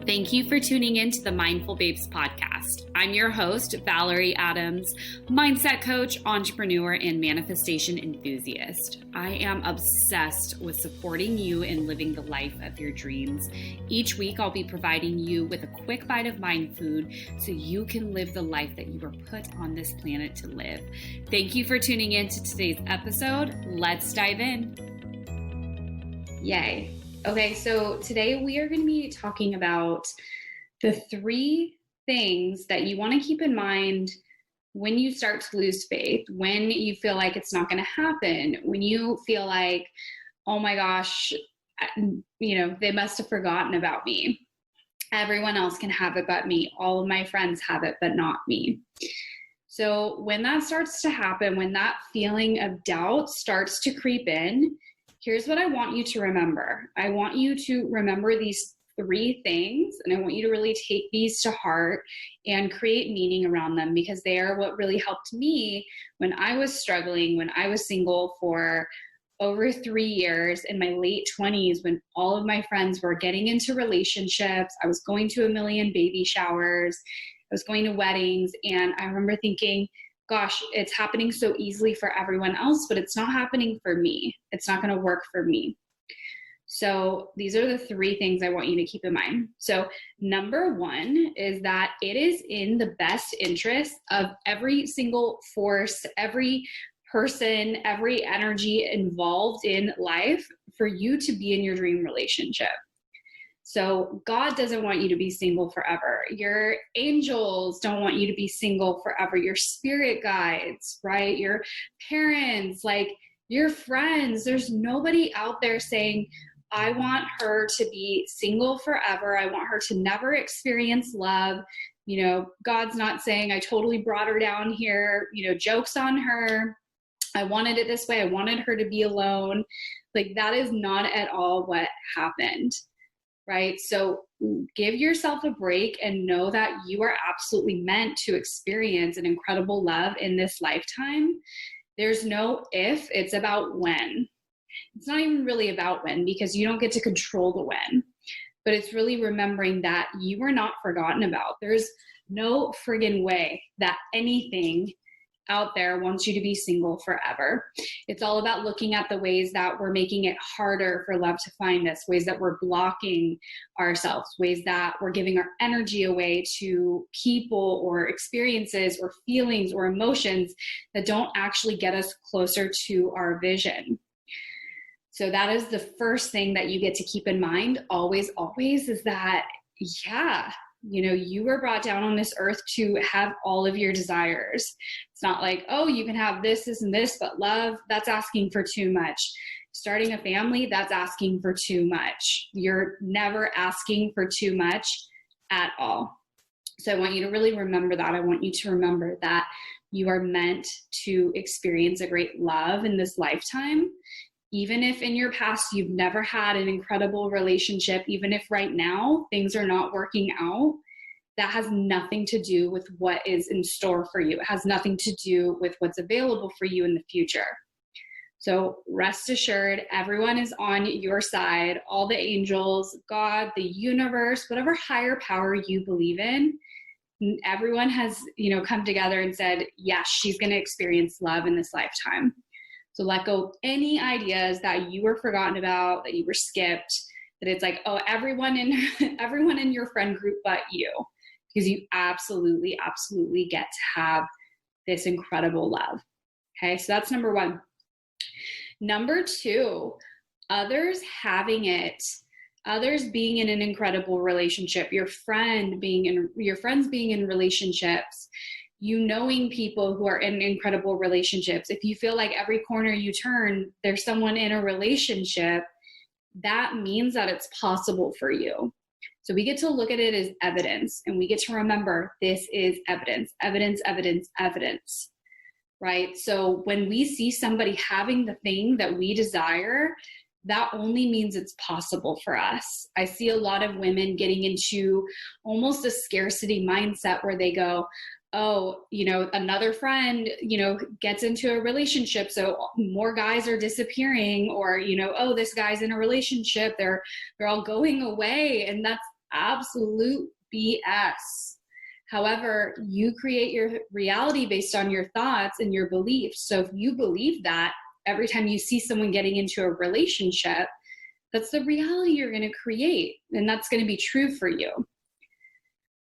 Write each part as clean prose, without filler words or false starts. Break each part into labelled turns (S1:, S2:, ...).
S1: Thank you for tuning in to the Mindful Babes podcast. I'm your host, Valerie Adams, mindset coach, entrepreneur, and manifestation enthusiast. I am obsessed with supporting you in living the life of your dreams. Each week, I'll be providing you with a quick bite of mind food so you can live the life that you were put on this planet to live. Thank you for tuning in to today's episode. Let's dive in. Yay. Okay, so today we are going to be talking about the 3 things that you want to keep in mind when you start to lose faith, when you feel like it's not going to happen, when you feel like, oh my gosh, they must have forgotten about me. Everyone else can have it but me. All of my friends have it but not me. So when that starts to happen, when that feeling of doubt starts to creep in, here's what I want you to remember. I want you to remember these 3 things, and I want you to really take these to heart and create meaning around them, because they are what really helped me when I was struggling, when I was single for over 3 years in my late 20s, when all of my friends were getting into relationships. I was going to a million baby showers. I was going to weddings. And I remember thinking, gosh, it's happening so easily for everyone else, but it's not happening for me. It's not going to work for me. So these are the 3 things I want you to keep in mind. So number 1 is that it is in the best interest of every single force, every person, every energy involved in life for you to be in your dream relationship. So God doesn't want you to be single forever. Your angels don't want you to be single forever. Your spirit guides, right? Your parents, like your friends, there's nobody out there saying, I want her to be single forever. I want her to never experience love. God's not saying, I totally brought her down here, jokes on her. I wanted it this way. I wanted her to be alone. Like that is not at all what happened. Right? So give yourself a break and know that you are absolutely meant to experience an incredible love in this lifetime. There's no if, it's about when. It's not even really about when, because you don't get to control the when, but it's really remembering that you were not forgotten about. There's no friggin' way that anything out there wants you to be single forever. It's all about looking at the ways that we're making it harder for love to find us, ways that we're blocking ourselves, ways that we're giving our energy away to people or experiences or feelings or emotions that don't actually get us closer to our vision. So that is the first thing that you get to keep in mind always, is that, you were brought down on this earth to have all of your desires. It's not like, oh, you can have this, this, and this, but love, that's asking for too much. Starting a family, that's asking for too much. You're never asking for too much at all. So I want you to really remember that. I want you to remember that you are meant to experience a great love in this lifetime. Even if in your past you've never had an incredible relationship, even if right now things are not working out, that has nothing to do with what is in store for you. It has nothing to do with what's available for you in the future. So rest assured, everyone is on your side. All the angels, God, the universe, whatever higher power you believe in, everyone has, come together and said, yes, she's going to experience love in this lifetime. So let go of any ideas that you were forgotten about, that you were skipped, that it's like, oh, everyone in your friend group but you, because you absolutely, absolutely get to have this incredible love. Okay, so that's number 1. Number 2, others having it, others being in an incredible relationship, your friends being in relationships, knowing people who are in incredible relationships. If you feel like every corner you turn, there's someone in a relationship, that means that it's possible for you. So we get to look at it as evidence, and we get to remember this is evidence, evidence, evidence, evidence, right? So when we see somebody having the thing that we desire, that only means it's possible for us. I see a lot of women getting into almost a scarcity mindset where they go, oh, another friend, gets into a relationship, so more guys are disappearing, or, oh, this guy's in a relationship, they're all going away. And absolute BS. However, you create your reality based on your thoughts and your beliefs. So if you believe that every time you see someone getting into a relationship, that's the reality you're going to create, and that's going to be true for you.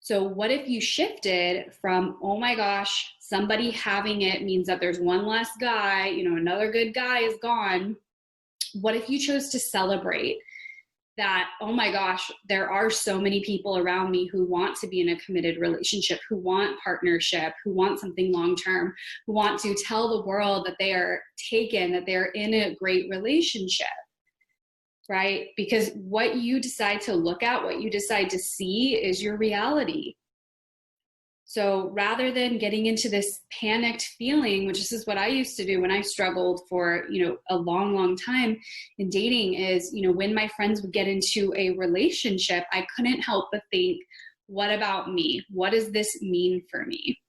S1: So what if you shifted from, oh my gosh, somebody having it means that there's one less guy, another good guy is gone. What if you chose to celebrate that, oh my gosh, there are so many people around me who want to be in a committed relationship, who want partnership, who want something long-term, who want to tell the world that they are taken, that they're in a great relationship, right? Because what you decide to look at, what you decide to see is your reality. So rather than getting into this panicked feeling, which this is what I used to do when I struggled for, a long, long time in dating, is, when my friends would get into a relationship, I couldn't help but think, what about me? What does this mean for me?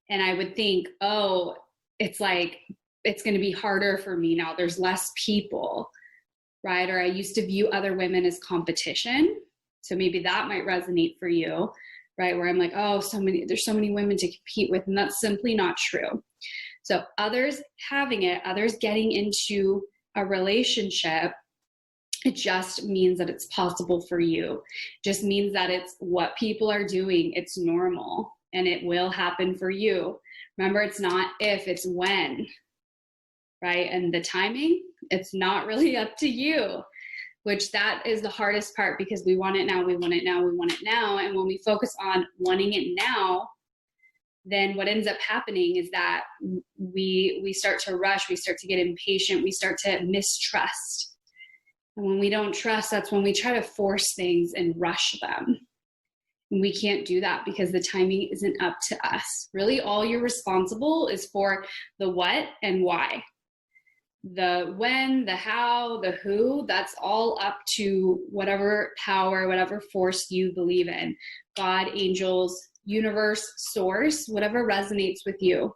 S1: And I would think, oh, it's like, it's going to be harder for me now. There's less people, right? Or I used to view other women as competition. So maybe that might resonate for you. Right? Where I'm like, oh, there's so many women to compete with, and that's simply not true. So others having it, others getting into a relationship, it just means that it's possible for you. It just means that it's what people are doing. It's normal, and it will happen for you. Remember, it's not if, it's when, right? And the timing, it's not really up to you. Which that is the hardest part, because we want it now, we want it now, we want it now. And when we focus on wanting it now, then what ends up happening is that we start to rush, we start to get impatient, we start to mistrust. And when we don't trust, that's when we try to force things and rush them. And we can't do that because the timing isn't up to us. Really, all you're responsible is for the what and why. The when, the how, the who, that's all up to whatever power, whatever force you believe in. God, angels, universe, source, whatever resonates with you.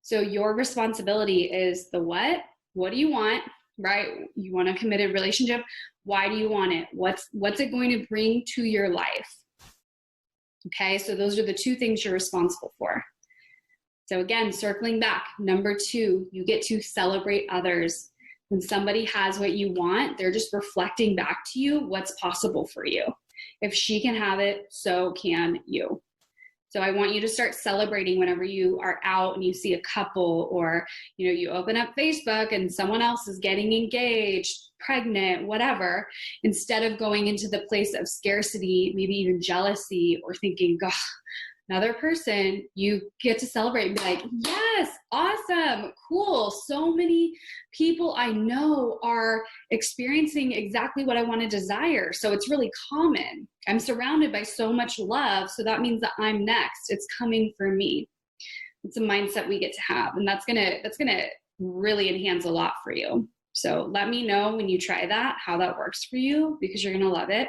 S1: So your responsibility is the what do you want, right? You want a committed relationship. Why do you want it? What's it going to bring to your life? Okay, so those are the two things you're responsible for. So again, circling back, number 2, you get to celebrate others. When somebody has what you want, they're just reflecting back to you what's possible for you. If she can have it, so can you. So I want you to start celebrating whenever you are out and you see a couple, or you open up Facebook and someone else is getting engaged, pregnant, whatever, instead of going into the place of scarcity, maybe even jealousy, or thinking, God, another person, you get to celebrate and be like, yes, awesome, cool. So many people I know are experiencing exactly what I want to desire. So it's really common. I'm surrounded by so much love. So that means that I'm next. It's coming for me. It's a mindset we get to have. And that's gonna really enhance a lot for you. So let me know when you try that, how that works for you, because you're gonna love it.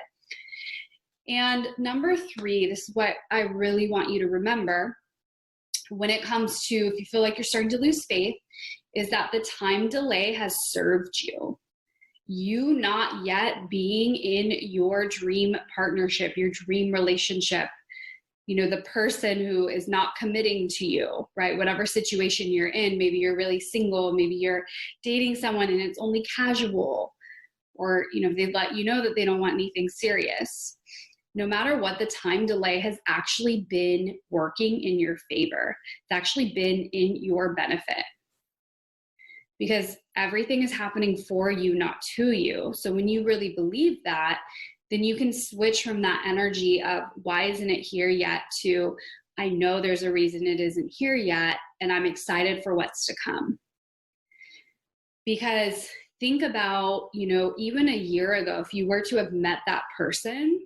S1: And number 3, this is what I really want you to remember when it comes to, if you feel like you're starting to lose faith, is that the time delay has served you. You not yet being in your dream partnership, your dream relationship, the person who is not committing to you, right? Whatever situation you're in, maybe you're really single, maybe you're dating someone and it's only casual, or, they let you know that they don't want anything serious. No matter what, the time delay has actually been working in your favor. It's actually been in your benefit, because everything is happening for you, not to you. So when you really believe that, then you can switch from that energy of why isn't it here yet to I know there's a reason it isn't here yet, and I'm excited for what's to come. Because think about, even a year ago, if you were to have met that person,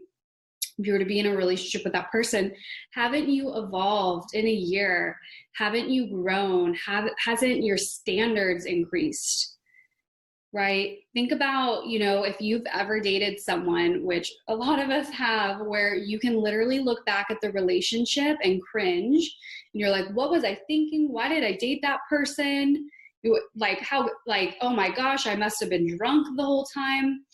S1: if you were to be in a relationship with that person, haven't you evolved in a year? Haven't you grown? Hasn't your standards increased? Right? Think about, if you've ever dated someone, which a lot of us have, where you can literally look back at the relationship and cringe. And you're like, what was I thinking? Why did I date that person? Oh my gosh, I must have been drunk the whole time.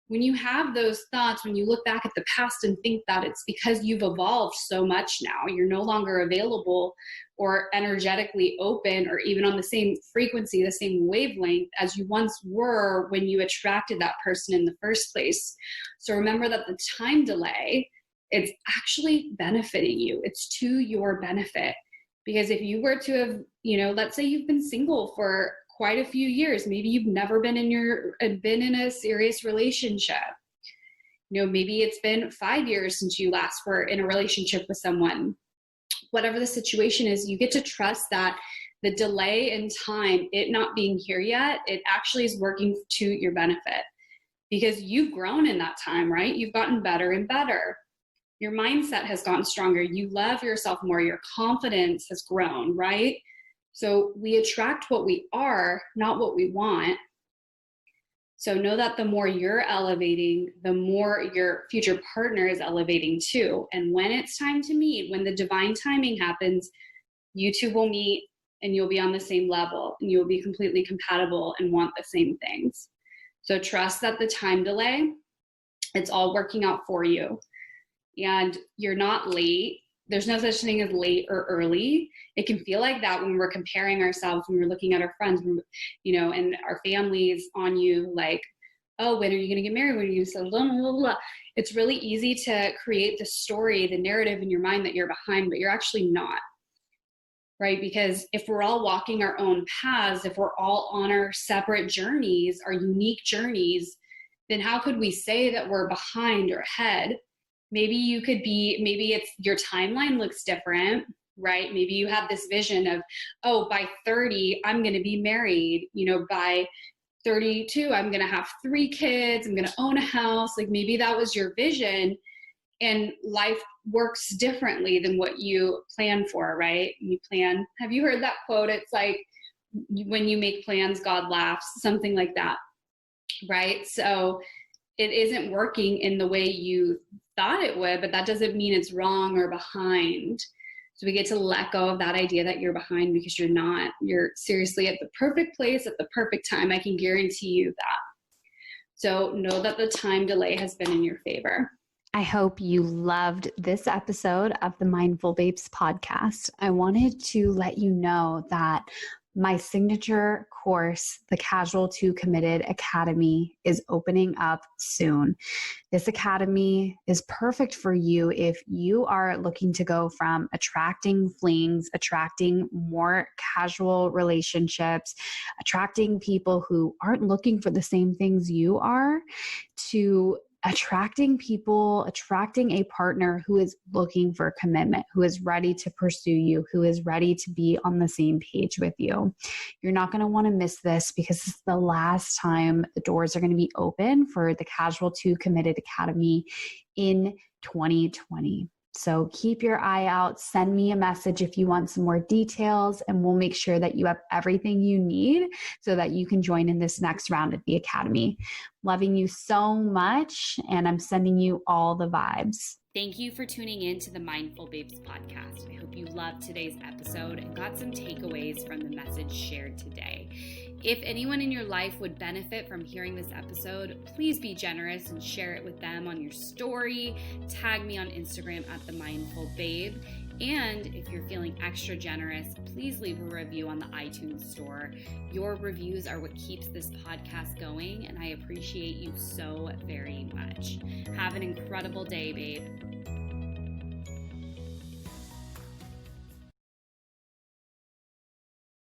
S1: when you have those thoughts, when you look back at the past and think that, it's because you've evolved so much now. You're no longer available or energetically open or even on the same frequency, the same wavelength as you once were when you attracted that person in the first place. So remember that the time delay, it's actually benefiting you. It's to your benefit. Because if you were to have, let's say you've been single for quite a few years, maybe you've never been in a serious relationship. Maybe it's been 5 years since you last were in a relationship with someone. Whatever the situation is, you get to trust that the delay in time, it not being here yet, it actually is working to your benefit because you've grown in that time, right? You've gotten better and better. Your mindset has gotten stronger. You love yourself more. Your confidence has grown, right? So we attract what we are, not what we want. So know that the more you're elevating, the more your future partner is elevating too. And when it's time to meet, when the divine timing happens, you two will meet and you'll be on the same level and you'll be completely compatible and want the same things. So trust that the time delay, it's all working out for you. And you're not late. There's no such thing as late or early. It can feel like that when we're comparing ourselves, when we're looking at our friends, and our families on you, like, oh, when are you going to get married? When are you going to say, blah, blah, blah. It's really easy to create the story, the narrative in your mind that you're behind, but you're actually not, right? Because if we're all walking our own paths, if we're all on our separate journeys, our unique journeys, then how could we say that we're behind or ahead? Maybe it's your timeline looks different, right? Maybe you have this vision of, oh, by 30, I'm going to be married. By 32, I'm going to have 3 kids. I'm going to own a house. Like maybe that was your vision and life works differently than what you plan for, right? Have you heard that quote? It's like, when you make plans, God laughs, something like that, right? So it isn't working in the way you thought it would, but that doesn't mean it's wrong or behind. So we get to let go of that idea that you're behind because you're not. You're seriously at the perfect place at the perfect time. I can guarantee you that. So know that the time delay has been in your favor.
S2: I hope you loved this episode of the Mindful Babes podcast. I wanted to let you know that my signature course, the Casual to Committed Academy, is opening up soon. This academy is perfect for you if you are looking to go from attracting flings, attracting more casual relationships, attracting people who aren't looking for the same things you are, to attracting a partner who is looking for commitment, who is ready to pursue you, who is ready to be on the same page with you. You're not going to want to miss this because this is the last time the doors are going to be open for the Casual to Committed Academy in 2020. So keep your eye out. Send me a message if you want some more details, and we'll make sure that you have everything you need so that you can join in this next round of the Academy. Loving you so much, and I'm sending you all the vibes.
S1: Thank you for tuning in to the Mindful Babes podcast. I hope you loved today's episode and got some takeaways from the message shared today. If anyone in your life would benefit from hearing this episode, please be generous and share it with them on your story. Tag me on Instagram at The Mindful Babe. And if you're feeling extra generous, please leave a review on the iTunes store. Your reviews are what keeps this podcast going, and I appreciate you so very much. Have an incredible day, babe.